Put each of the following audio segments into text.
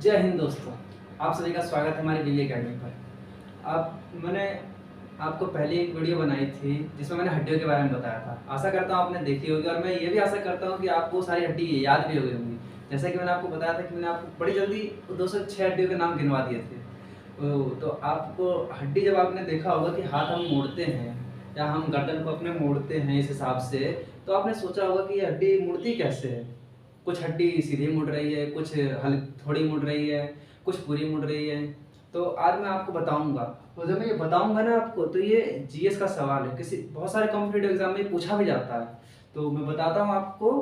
जय हिंद दोस्तों। आप सभी का स्वागत है हमारी दिल्ली अकेडमी पर। मैंने आपको पहले एक वीडियो बनाई थी जिसमें मैंने हड्डियों के बारे में बताया था। आशा करता हूँ आपने देखी होगी और मैं ये भी आशा करता हूँ कि आपको सारी हड्डी याद भी हो गई होंगी। जैसा कि मैंने आपको बताया था कि मैंने आपको बड़ी जल्दी 206 हड्डियों के नाम गिनवा दिए थे। तो आपको हड्डी जब आपने देखा होगा कि हाथ हम मोड़ते हैं या हम गर्दन को अपने मोड़ते हैं इस हिसाब से, तो आपने सोचा होगा कि ये हड्डी मुड़ती कैसे है। कुछ हड्डी सीधी मुड़ रही है, कुछ थोड़ी मुड़ रही है, कुछ पूरी मुड़ रही है। तो आज मैं आपको बताऊंगा। तो जब मैं ये बताऊंगा ना आपको, तो ये जीएस का सवाल है, किसी बहुत सारे कॉम्पिटिटिव एग्जाम में पूछा भी जाता है। तो मैं बताता हूँ आपको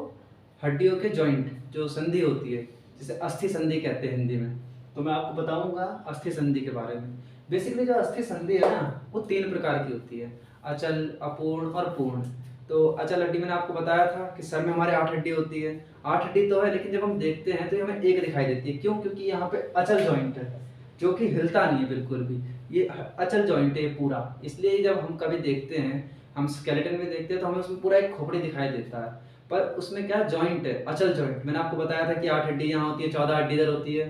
हड्डियों के जॉइंट जो संधि होती है, जिसे अस्थि संधि कहते हैं हिंदी में। तो मैं आपको बताऊंगा अस्थि संधि के बारे में। बेसिकली जो अस्थि संधि है ना, वो 3 प्रकार की होती है, अचल, अपूर्ण और पूर्ण। तो अचल हड्डी मैंने आपको बताया था कि सर में हमारे 8 हड्डी होती है। 8 हड्डी तो है, लेकिन जब हम देखते हैं तो ये हमें एक दिखाई देती है। क्यों? क्योंकि यहाँ पे अचल जॉइंट है जो कि हिलता नहीं है बिल्कुल भी। ये अचल जॉइंट है पूरा, इसलिए जब हम कभी देखते हैं, हम स्केलेटन में देखते हैं तो हमें उसमें पूरा एक खोपड़ी दिखाई देता है। पर उसमें क्या जॉइंट है, अचल जॉइंट। मैंने आपको बताया था कि 8 हड्डी यहाँ होती है, 14 हड्डी इधर होती है,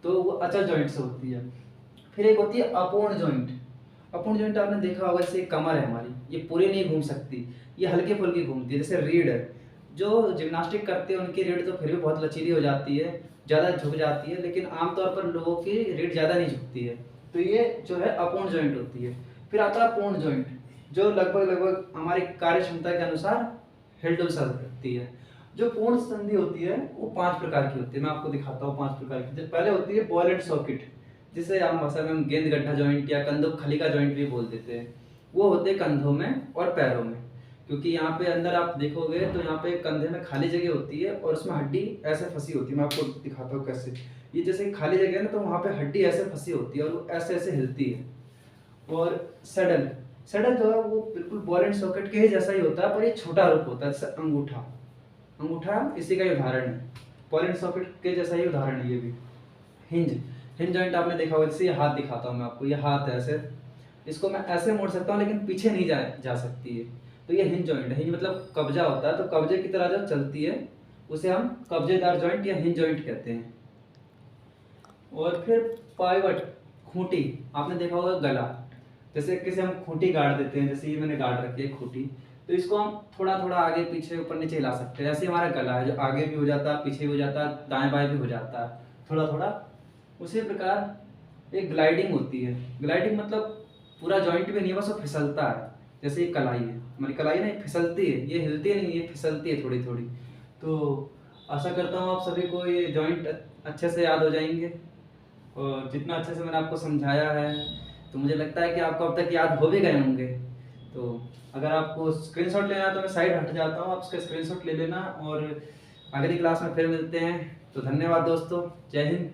तो वो अचल जॉइंट से होती है। फिर एक होती है अपूर्ण जॉइंट। अपूर्ण जॉइंट आपने देखा होगा, जैसे कमर है हमारी, ये पूरी नहीं घूम सकती, ये हल्के फुल्की घूमती है। जैसे रीढ़ है, जो जिम्नास्टिक करते हैं उनकी रीढ़ तो फिर भी बहुत लचीली हो जाती है, ज़्यादा झुक जाती है, लेकिन आमतौर पर लोगों की रीढ़ ज़्यादा नहीं झुकती है। तो ये जो है अपूर्ण जॉइंट होती है। फिर आता है पूर्ण जॉइंट, जो लगभग लगभग हमारी कार्य क्षमता के अनुसार हिल डुल सकती है। जो पूर्ण संधि होती है वो 5 प्रकार की होती है। मैं आपको दिखाता हूँ 5 प्रकार की। पहले होती है बॉल एंड सॉकेट, जिसे आम भाषा में हम गेंद गड्ढा जॉइंट या कंधों खली का जॉइंट भी बोल देते हैं। वो होते हैं कंधों में और पैरों में, क्योंकि यहाँ पे अंदर आप देखोगे तो यहाँ पे कंधे में खाली जगह होती है और उसमें हड्डी ऐसे फंसी होती है। मैं आपको दिखाता हूँ कैसे। ये जैसे खाली जगह है ना, तो वहाँ पे हड्डी ऐसे फंसी होती है और वो ऐसे ऐसे हिलती है। और सडल, सडल जो है वो बिल्कुल बॉल एंड सॉकेट के ही जैसा ही होता है, पर ये छोटा रूप होता है, जैसे अंगूठा। अंगूठा इसी का ही उदाहरण है, बॉल एंड सॉकेट के जैसा ही उदाहरण है ये भी। हिंज, हिंज जॉइंट आपने देखा होगा। जैसे ये हाथ दिखाता हूँ मैं आपको, ये हाथ है ऐसे, इसको मैं ऐसे मोड़ सकता हूँ लेकिन पीछे नहीं जा सकती है। तो ये हिंज जॉइंट है। हिंज मतलब कब्जा होता है, तो कब्जे की तरह जो चलती है उसे हम कब्जेदार जॉइंट या हिंज जॉइंट कहते हैं। और फिर पाइवट, खूंटी, आपने देखा होगा गला, जैसे किसी हम खूंटी गाड़ देते हैं, जैसे ये मैंने गाड़ रखी है खूंटी, तो इसको हम थोड़ा थोड़ा आगे पीछे ऊपर नीचे हिला सकते हैं। ऐसे हमारा गला है, जो आगे भी हो जाता है, पीछे भी हो जाता है, दाएं बाएं भी हो जाता है थोड़ा थोड़ा। उसी प्रकार एक ग्लाइडिंग होती है। ग्लाइडिंग मतलब पूरा जॉइंट भी नहीं है, बस वो फिसलता है। जैसे ये कलाई है, हमारी कलाई ना, ये फिसलती है, ये हिलती नहीं, ये फिसलती है थोड़ी थोड़ी। तो आशा करता हूँ आप सभी को ये जॉइंट अच्छे से याद हो जाएंगे। और जितना अच्छे से मैंने आपको समझाया है, तो मुझे लगता है कि आपको अब तक याद हो भी गए होंगे। तो अगर आपको स्क्रीनशॉट लेना है तो मैं साइड हट जाता हूँ, आप उसका स्क्रीनशॉट ले लेना। और अगली क्लास में फिर मिलते हैं। तो धन्यवाद दोस्तों, जय हिंद।